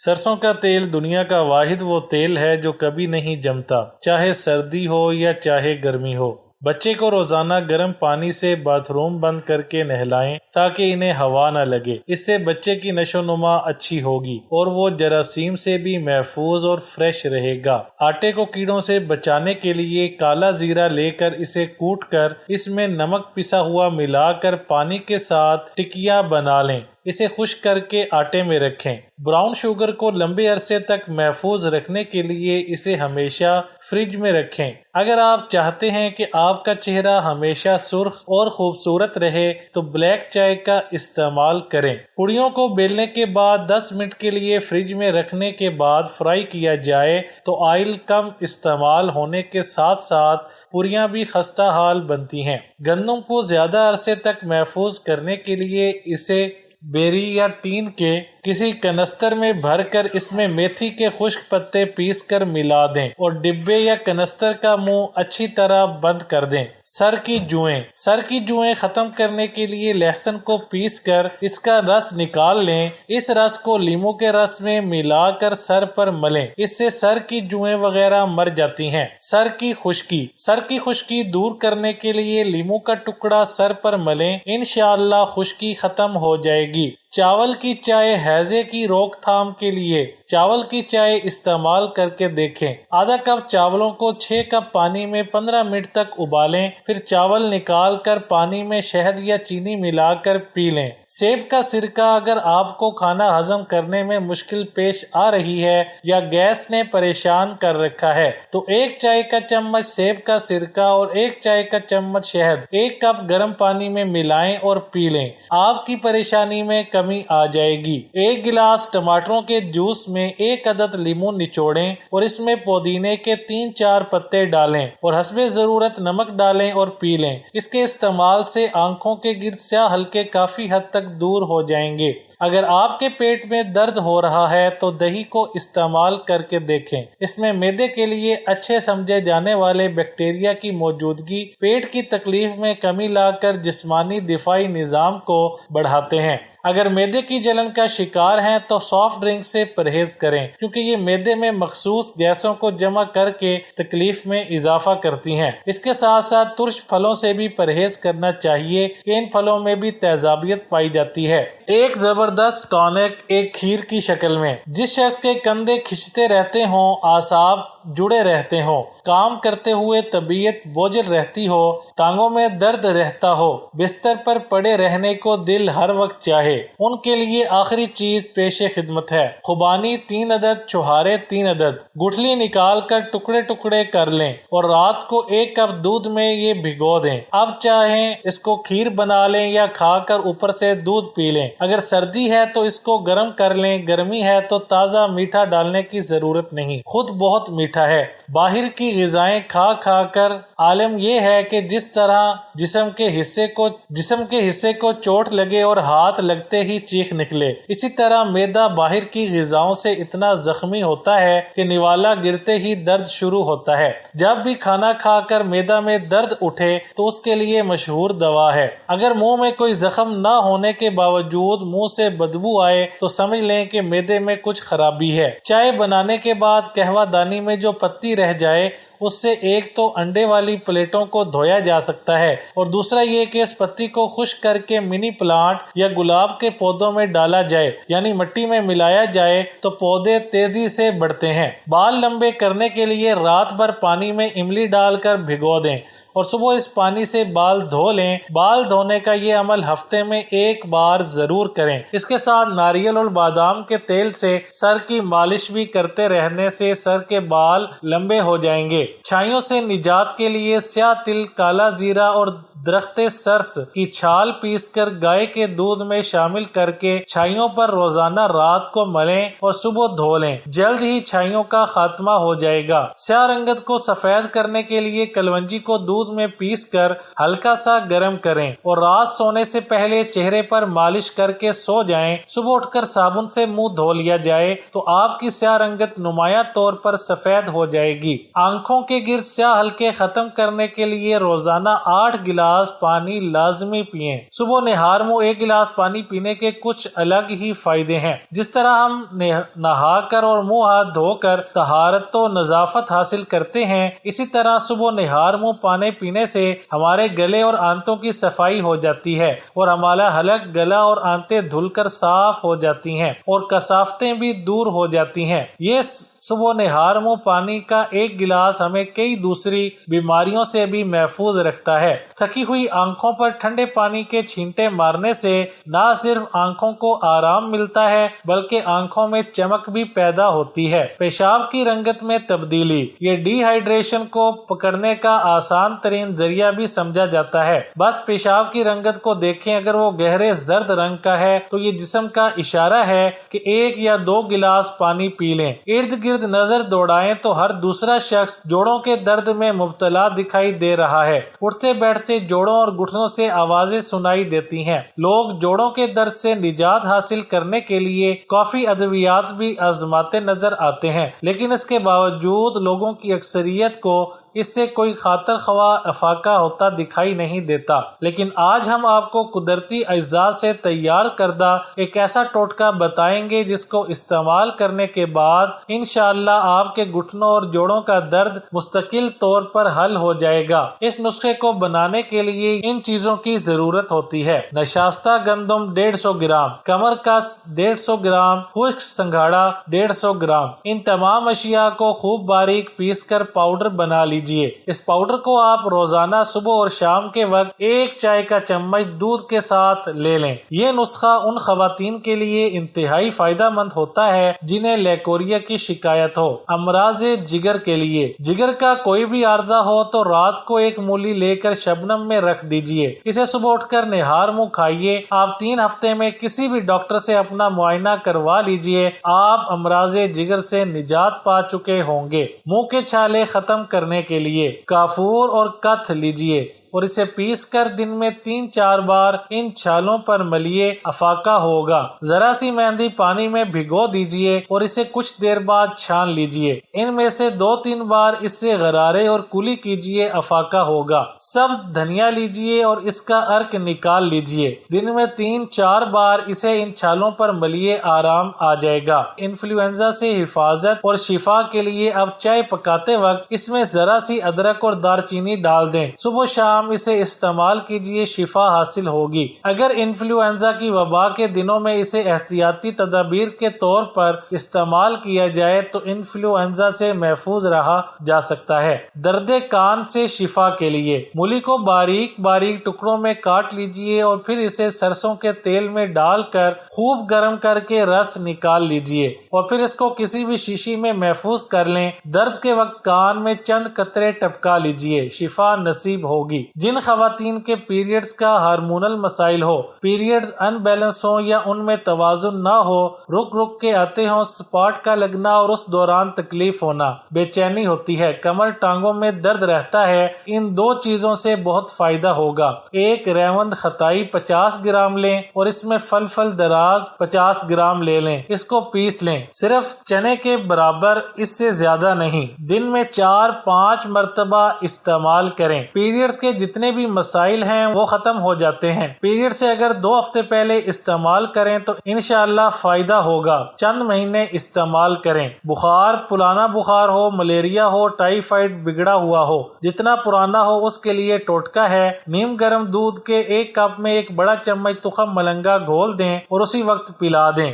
सरसों का तेल दुनिया का वाहिद वो तेल है जो कभी नहीं जमता, चाहे सर्दी हो या चाहे गर्मी हो। बच्चे को रोजाना गर्म पानी से बाथरूम बंद करके नहलाएं ताकि इन्हें हवा न लगे। इससे बच्चे की नशोनुमा अच्छी होगी और वो जरासीम से भी महफूज और फ्रेश रहेगा। आटे को कीड़ों से बचाने के लिए काला जीरा लेकर इसे कूट कर इसमें नमक पिसा हुआ मिलाकर पानी के साथ टिकिया बना लें। इसे खुश्क करके आटे में रखें। ब्राउन शुगर को लंबे अरसे तक महफूज रखने के लिए इसे हमेशा फ्रिज में रखें। अगर आप चाहते हैं कि आपका चेहरा हमेशा सुर्ख और खूबसूरत रहे तो ब्लैक चाय का इस्तेमाल करें। पुड़ियों को बेलने के बाद 10 मिनट के लिए फ्रिज में रखने के बाद फ्राई किया जाए तो ऑयल कम इस्तेमाल होने के साथ साथ पुड़ियाँ भी खस्ता हाल बनती हैं। गंदम को ज्यादा अरसे तक महफूज करने के लिए इसे बेरी या टीन के किसी कनस्तर में भरकर इसमें मेथी के खुश्क पत्ते पीस कर मिला दें और डिब्बे या कनस्तर का मुंह अच्छी तरह बंद कर दें। सर की जुएं खत्म करने के लिए लहसुन को पीस कर इसका रस निकाल लें। इस रस को लीमू के रस में मिलाकर सर पर मलें। इससे सर की जुएं वगैरह मर जाती हैं। सर की खुश्की दूर करने के लिए लीमू का टुकड़ा सर पर मलें। इंशाअल्लाह खुश्की खत्म हो जाएगी। चावल की चाय हैजे की रोकथाम के लिए चावल की चाय इस्तेमाल करके देखें। आधा कप चावलों को 6 कप पानी में 15 मिनट तक उबालें। फिर चावल निकाल कर पानी में शहद या चीनी मिलाकर पी लें। सेब का सिरका अगर आपको खाना हजम करने में मुश्किल पेश आ रही है या गैस ने परेशान कर रखा है तो 1 चाय का चम्मच सेब का सिरका और 1 चाय का चम्मच शहद 1 कप गर्म पानी में मिलाएं और पी लें। आपकी परेशानी में कमी आ जाएगी। 1 गिलास टमाटरों के जूस में 1 अदद लीमू निचोड़ें और इसमें पुदीने के 3-4 पत्ते डालें और हस्बे जरूरत नमक डालें और पी लें। इसके इस्तेमाल से आंखों के गिर्द स्याह हल्के काफी हद तक दूर हो जाएंगे। अगर आपके पेट में दर्द हो रहा है तो दही को इस्तेमाल करके देखें। इसमें मैदे के लिए अच्छे समझे जाने वाले बैक्टीरिया की मौजूदगी पेट की तकलीफ में कमी लाकर जिस्मानी दिफाई निजाम को बढ़ाते हैं। अगर मैदे की जलन का शिकार हैं तो सॉफ्ट ड्रिंक से परहेज करें क्योंकि ये मैदे में मखसूस गैसों को जमा करके तकलीफ में इजाफा करती हैं। इसके साथ साथ तुर्श फलों से भी परहेज करना चाहिए कि इन फलों में भी तेजाबियत पाई जाती है। एक जबरदस्त टॉनिक एक खीर की शक्ल में। जिस शख्स के कंधे खिंचते रहते हों, आसाब जुड़े रहते हों, काम करते हुए तबीयत बोझिल रहती हो, टांगों में दर्द रहता हो, बिस्तर पर पड़े रहने को दिल हर वक्त चाहे, उनके लिए आखिरी चीज पेशे खिदमत है। खुबानी 3 अदद, चुहारे 3 अदद, गुठली निकाल कर टुकड़े टुकड़े कर लें और रात को 1 कप दूध में ये भिगो दें। अब चाहें इसको खीर बना लें या खाकर ऊपर से दूध पी लें। अगर सर्दी है तो इसको गर्म कर लें, गर्मी है तो ताज़ा मीठा डालने की जरूरत नहीं, खुद बहुत मीठा है। बाहर की ग़िज़ाएं खा खा कर आलम यह है कि जिस तरह जिस्म के हिस्से को चोट लगे और हाथ लगते ही चीख निकले, इसी तरह मैदा बाहर की ग़िज़ाओं से इतना जख्मी होता है कि निवाला गिरते ही दर्द शुरू होता है। जब भी खाना खाकर मैदा में दर्द उठे तो उसके लिए मशहूर दवा है। अगर मुंह में कोई जख्म न होने के बावजूद मुंह से बदबू आए तो समझ लें कि मैदे में कुछ खराबी है। चाय बनाने के बाद कहवा दानी में जो पत्ती रह जाए उससे एक तो अंडे वाली प्लेटों को धोया जा सकता है और दूसरा ये कि इस पत्ती को खुश्क करके मिनी प्लांट या गुलाब के पौधों में डाला जाए, यानी मिट्टी में मिलाया जाए तो पौधे तेजी से बढ़ते हैं। बाल लंबे करने के लिए रात भर पानी में इमली डालकर भिगो दें और सुबह इस पानी से बाल धो लें। बाल धोने का ये अमल हफ्ते में 1 बार जरूर करें। इसके साथ नारियल और बादाम के तेल से सर की मालिश भी करते रहने से सर के बाल लंबे हो जाएंगे। छाइयों से निजात के लिए स्याह तिल, काला जीरा और दरख्ते सरस की छाल पीसकर गाय के दूध में शामिल करके छाइयों पर रोजाना रात को मलें और सुबह धो लें। जल्द ही छाइयों का खात्मा हो जाएगा। स्याह रंगत को सफेद करने के लिए कलवंजी को दूध में पीसकर हल्का सा गर्म करें और रात सोने से पहले चेहरे पर मालिश करके सो जाएं। सुबह उठकर साबुन से मुंह धो लिया जाए तो आपकी स्याह रंगत नुमाया तौर पर सफेद हो जाएगी। आंखों के गिर्द स्याह हल्के खत्म करने के लिए रोजाना 8 गिलास گلاس پانی لازمی پئیں۔ صبح نہار منہ 1 گلاس پانی پینے کے کچھ الگ ہی فائدے ہیں۔ جس طرح ہم نہا کر اور منہ ہاتھ دھو کر طہارت و نظافت حاصل کرتے ہیں، اسی طرح صبح نہار منہ پانی پینے سے ہمارے گلے اور آنتوں کی صفائی ہو جاتی ہے اور ہمارا حلق، گلا اور آنتیں دھل کر صاف ہو جاتی ہیں اور کثافتیں بھی دور ہو جاتی ہیں۔ یہ صبح نہار منہ پانی کا 1 گلاس ہمیں کئی دوسری بیماریوں سے بھی محفوظ رکھتا ہے۔ تھکی ہوئی آنکھوں پر ٹھنڈے پانی کے چھینٹے مارنے سے نہ صرف آنکھوں کو آرام ملتا ہے بلکہ آنکھوں میں چمک بھی پیدا ہوتی ہے۔ پیشاب کی رنگت میں تبدیلی، یہ ڈی ہائیڈریشن کو پکڑنے کا آسان ترین ذریعہ بھی سمجھا جاتا ہے۔ بس پیشاب کی رنگت کو دیکھیں، اگر وہ گہرے زرد رنگ کا ہے تو یہ جسم کا اشارہ ہے کہ 1 یا 2 گلاس پانی پی لیں۔ ارد گرد نظر دوڑائیں تو ہر دوسرا شخص جوڑوں کے درد میں مبتلا دکھائی دے رہا ہے۔ اٹھتے بیٹھتے جوڑوں اور گھٹنوں سے آوازیں سنائی دیتی ہیں۔ لوگ جوڑوں کے درد سے نجات حاصل کرنے کے لیے کافی ادویات بھی آزماتے نظر آتے ہیں، لیکن اس کے باوجود لوگوں کی اکثریت کو اس سے کوئی خاطر خواہ افاقہ ہوتا دکھائی نہیں دیتا۔ لیکن آج ہم آپ کو قدرتی اجزاء سے تیار کردہ ایک ایسا ٹوٹکا بتائیں گے جس کو استعمال کرنے کے بعد انشاءاللہ آپ کے گھٹنوں اور جوڑوں کا درد مستقل طور پر حل ہو جائے گا۔ اس نسخے کو بنانے کے لیے ان چیزوں کی ضرورت ہوتی ہے: نشاستہ گندم 150 گرام، کمر کس 150 گرام، خشک سنگھاڑا 150 گرام۔ ان تمام اشیاء کو خوب باریک پیس کر پاؤڈر بنا لیجیے۔ اس پاؤڈر کو آپ روزانہ صبح اور شام کے وقت 1 چائے کا چمچ دودھ کے ساتھ لے لیں۔ یہ نسخہ ان خواتین کے لیے انتہائی فائدہ مند ہوتا ہے جنہیں لیکوریا کی شکایت ہو۔ امراض جگر کے لیے، جگر کا کوئی بھی عارضہ ہو تو رات کو 1 مولی لے کر شبنم میں رکھ دیجیے۔ اسے صبح اٹھ کر نہار منہ کھائیے۔ آپ 3 ہفتے میں کسی بھی ڈاکٹر سے اپنا معائنہ کروا لیجیے، آپ امراض جگر سے نجات پا چکے ہوں گے۔ منہ کے چھالے ختم کرنے کے لیے کافور اور کتھ لیجیے اور اسے پیس کر دن میں 3-4 بار ان چھالوں پر ملیے، افاقہ ہوگا۔ ذرا سی مہندی پانی میں بھگو دیجیے اور اسے کچھ دیر بعد چھان لیجیے۔ ان میں سے 2-3 بار اس سے غرارے اور کلی کیجیے، افاقہ ہوگا۔ سبز دھنیا لیجیے اور اس کا ارک نکال لیجیے۔ دن میں 3-4 بار اسے ان چھالوں پر ملیے، آرام آ جائے گا۔ انفلوئنزا سے حفاظت اور شفا کے لیے اب چائے پکاتے وقت اس میں ذرا سی ادرک اور دار چینی ڈال دیں۔ صبح شام اسے استعمال کیجیے، شفا حاصل ہوگی۔ اگر انفلوئنزا کی وبا کے دنوں میں اسے احتیاطی تدابیر کے طور پر استعمال کیا جائے تو انفلوئنزا سے محفوظ رہا جا سکتا ہے۔ درد کان سے شفا کے لیے مولی کو باریک باریک ٹکڑوں میں کاٹ لیجیے اور پھر اسے سرسوں کے تیل میں ڈال کر خوب گرم کر کے رس نکال لیجیے اور پھر اس کو کسی بھی شیشی میں محفوظ کر لیں۔ درد کے وقت کان میں چند قطرے ٹپکا لیجیے، شفا نصیب ہوگی۔ جن خواتین کے پیریڈز کا ہارمونل مسائل ہو، پیریڈز ان بیلنس ہو یا ان میں توازن نہ ہو، رک رک کے آتے ہوں، سپاٹ کا لگنا اور اس دوران تکلیف ہونا، بے چینی ہوتی ہے، کمر ٹانگوں میں درد رہتا ہے، ان 2 چیزوں سے بہت فائدہ ہوگا۔ 1 ریوند خطائی 50 گرام لیں اور اس میں فلفل دراز 50 گرام لے لیں، اس کو پیس لیں، صرف چنے کے برابر، اس سے زیادہ نہیں۔ دن میں 4-5 مرتبہ استعمال کریں۔ پیریڈز کے جتنے بھی مسائل ہیں وہ ختم ہو جاتے ہیں۔ پیریڈ سے اگر 2 ہفتے پہلے استعمال کریں تو انشاءاللہ فائدہ ہوگا، چند مہینے استعمال کریں۔ بخار، پرانا بخار ہو، ملیریا ہو، ٹائیفائڈ بگڑا ہوا ہو، جتنا پرانا ہو اس کے لیے ٹوٹکا ہے۔ نیم گرم دودھ کے 1 کپ میں 1 بڑا چمچ تخم ملنگا گھول دیں اور اسی وقت پلا دیں۔